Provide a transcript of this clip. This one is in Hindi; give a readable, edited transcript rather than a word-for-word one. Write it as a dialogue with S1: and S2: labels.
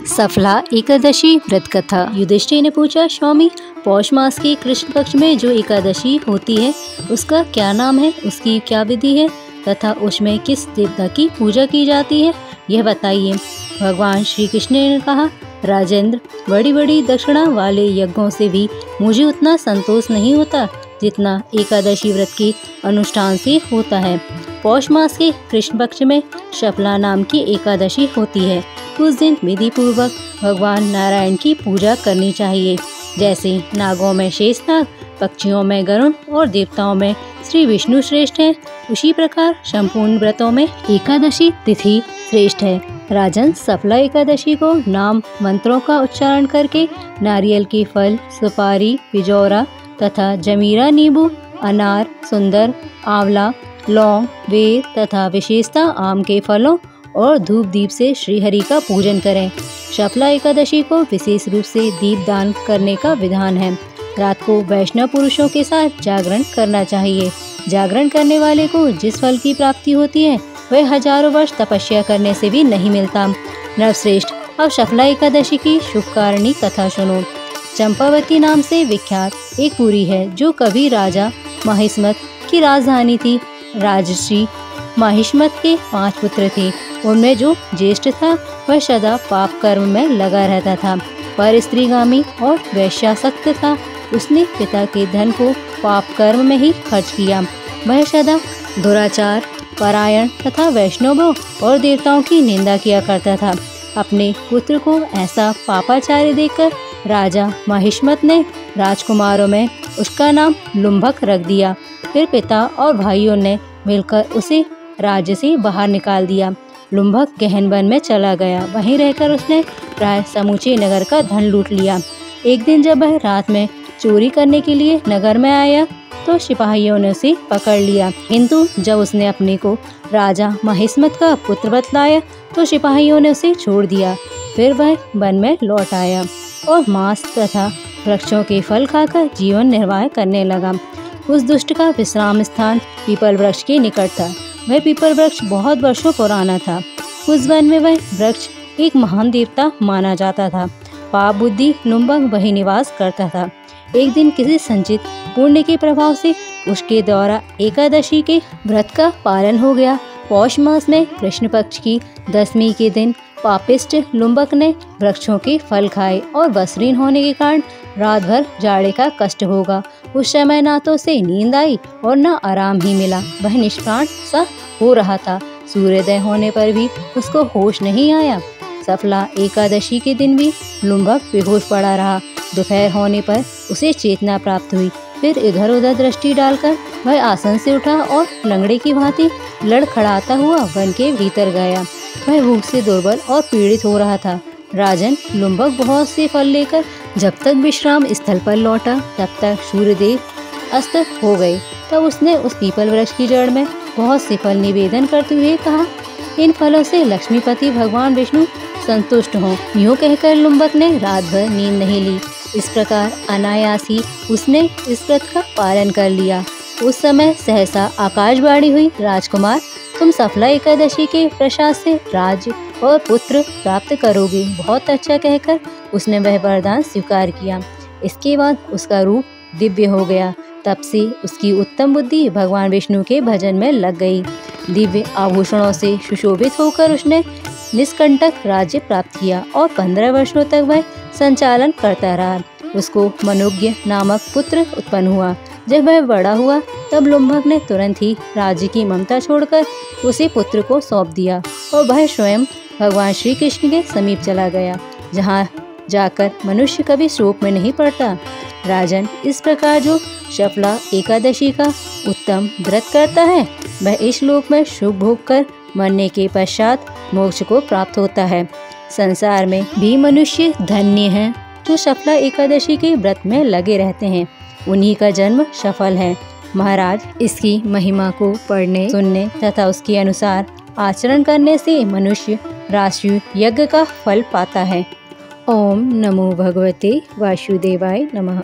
S1: सफला एकादशी व्रत कथा। युधिष्ठिर ने पूछा, स्वामी, पौष मास के कृष्ण पक्ष में जो एकादशी होती है उसका क्या नाम है, उसकी क्या विधि है तथा उसमें किस देवता की पूजा की जाती है, यह बताइए। भगवान श्री कृष्ण ने कहा, राजेंद्र, बड़ी बड़ी दक्षिणा वाले यज्ञों से भी मुझे उतना संतोष नहीं होता जितना एकादशी व्रत की अनुष्ठान से होता है। पौष मास के कृष्ण पक्ष में शफला नाम की एकादशी होती है। उस दिन विधि पूर्वक भगवान नारायण की पूजा करनी चाहिए। जैसे नागों में शेषनाग, पक्षियों में गरुड़ और देवताओं में श्री विष्णु श्रेष्ठ है, उसी प्रकार संपूर्ण व्रतों में एकादशी तिथि श्रेष्ठ है। राजन, सफला एकादशी को नाम मंत्रों का उच्चारण करके नारियल के फल, सुपारी, पिजौरा तथा जमीरा, नींबू, अनार, सुंदर, आंवला, लौंग, बेर तथा विशेषता आम के फलों और धूप दीप से श्रीहरि का पूजन करें। शफला एकादशी को विशेष रूप से दीप दान करने का विधान है। रात को वैष्णव पुरुषों के साथ जागरण करना चाहिए। जागरण करने वाले को जिस फल की प्राप्ति होती है वह हजारों वर्ष तपस्या करने से भी नहीं मिलता। नरश्रेष्ठ, अब शफला एकादशी की शुभकारिणी कथा सुनो। चंपावती नाम से विख्यात एक पुरी है जो कभी राजा महिष्मत की राजधानी थी। राजर्षि महिष्मत के 5 पुत्र थे। उनमें जो ज्येष्ठ था वह सदा पाप कर्म में लगा रहता था, पर स्त्रीगामी और वैश्यासक्त था। उसने पिता के धन को पाप कर्म में ही खर्च किया। वह सदा दुराचार, परायण तथा वैष्णवों और देवताओं की निंदा किया करता था। अपने पुत्र को ऐसा पापाचार्य देखकर राजा महिष्मत ने राजकुमारों में उसका नाम लुम्भक रख दिया। फिर पिता और भाइयों ने मिलकर उसे राज्य से बाहर निकाल दिया। लुम्भक गहन वन में चला गया। वहीं रहकर उसने प्राय समूचे नगर का धन लूट लिया। एक दिन जब वह रात में चोरी करने के लिए नगर में आया तो सिपाहियों ने उसे पकड़ लिया, किंतु जब उसने अपने को राजा महिष्मत का पुत्र बतलाया तो सिपाहियों ने उसे छोड़ दिया। फिर वह वन में लौट आया और मांस तथा वृक्षों के फल खाकर जीवन निर्वाह करने लगा। उस दुष्ट का विश्राम स्थान पीपल वृक्ष के निकट था। वह पीपल वृक्ष बहुत वर्षों पुराना था। उस वन में वह वृक्ष एक महान देवता माना जाता था। पाप बुद्धि लुम्भक वही निवास करता था। एक दिन किसी संचित पुण्य के प्रभाव से उसके द्वारा एकादशी के व्रत का पालन हो गया। पौष मास में कृष्ण पक्ष की 10वीं के दिन पापिष्ट लुम्भक ने वृक्षों के फल खाए और वस्त्रहीन होने के कारण रात भर जाड़े का कष्ट होगा। उस समय ना तो उसे नींद आई और न आराम ही मिला। वह निष्प्राण सा हो रहा था। सूर्योदय होने पर भी उसको होश नहीं आया। सफला एकादशी के दिन भी लुम्भक बेहोश पड़ा रहा। दोपहर होने पर उसे चेतना प्राप्त हुई। फिर इधर उधर दृष्टि डालकर वह आसन से उठा और लंगड़े की भांति लड़खड़ाता हुआ वन के भीतर गया। वह भूख से दुर्बल और पीड़ित हो रहा था। राजन, लुम्भक बहुत से फल लेकर जब तक विश्राम स्थल पर लौटा तब तक सूर्यदेव अस्त हो गए। तब उसने उस पीपल वृक्ष की जड़ में बहुत से फल निवेदन करते हुए कहा, इन फलों से लक्ष्मीपति भगवान विष्णु संतुष्ट हों। यूँ कहकर लुम्भक ने रात भर नींद नहीं ली। इस प्रकार अनायास ही उसने इस व्रत का पालन कर लिया। उस समय सहसा आकाशवाणी हुई, राजकुमार, तुम सफला एकादशी के प्रसाद से राज्य और पुत्र प्राप्त करोगे। बहुत अच्छा कहकर उसने वह वरदान स्वीकार किया। इसके बाद उसका रूप दिव्य हो गया। तब से उसकी उत्तम बुद्धि भगवान विष्णु के भजन में लग गई। दिव्य आभूषणों से सुशोभित होकर उसने निष्कंटक राज्य प्राप्त किया और 15 वर्षों तक वह संचालन करता रहा। उसको मनोज्ञ नामक पुत्र उत्पन्न हुआ। जब वह बड़ा हुआ तब लुम्भक ने तुरंत ही राज्य की ममता छोड़कर उसे पुत्र को सौंप दिया और वह स्वयं भगवान श्री कृष्ण के समीप चला गया, जहाँ जाकर मनुष्य कभी शोक में नहीं पड़ता। राजन, इस प्रकार जो शफला एकादशी का उत्तम व्रत करता है वह इस लोक में सुख भोग कर मरने के पश्चात मोक्ष को प्राप्त होता है। संसार में भी मनुष्य धन्य हैं जो शफला एकादशी के व्रत में लगे रहते हैं। उन्हीं का जन्म सफल है। महाराज, इसकी महिमा को पढ़ने, सुनने तथा उसके अनुसार आचरण करने से मनुष्य राष्ट्रीय यज्ञ का फल पाता है। ओम नमो भगवते वासुदेवाय नमः।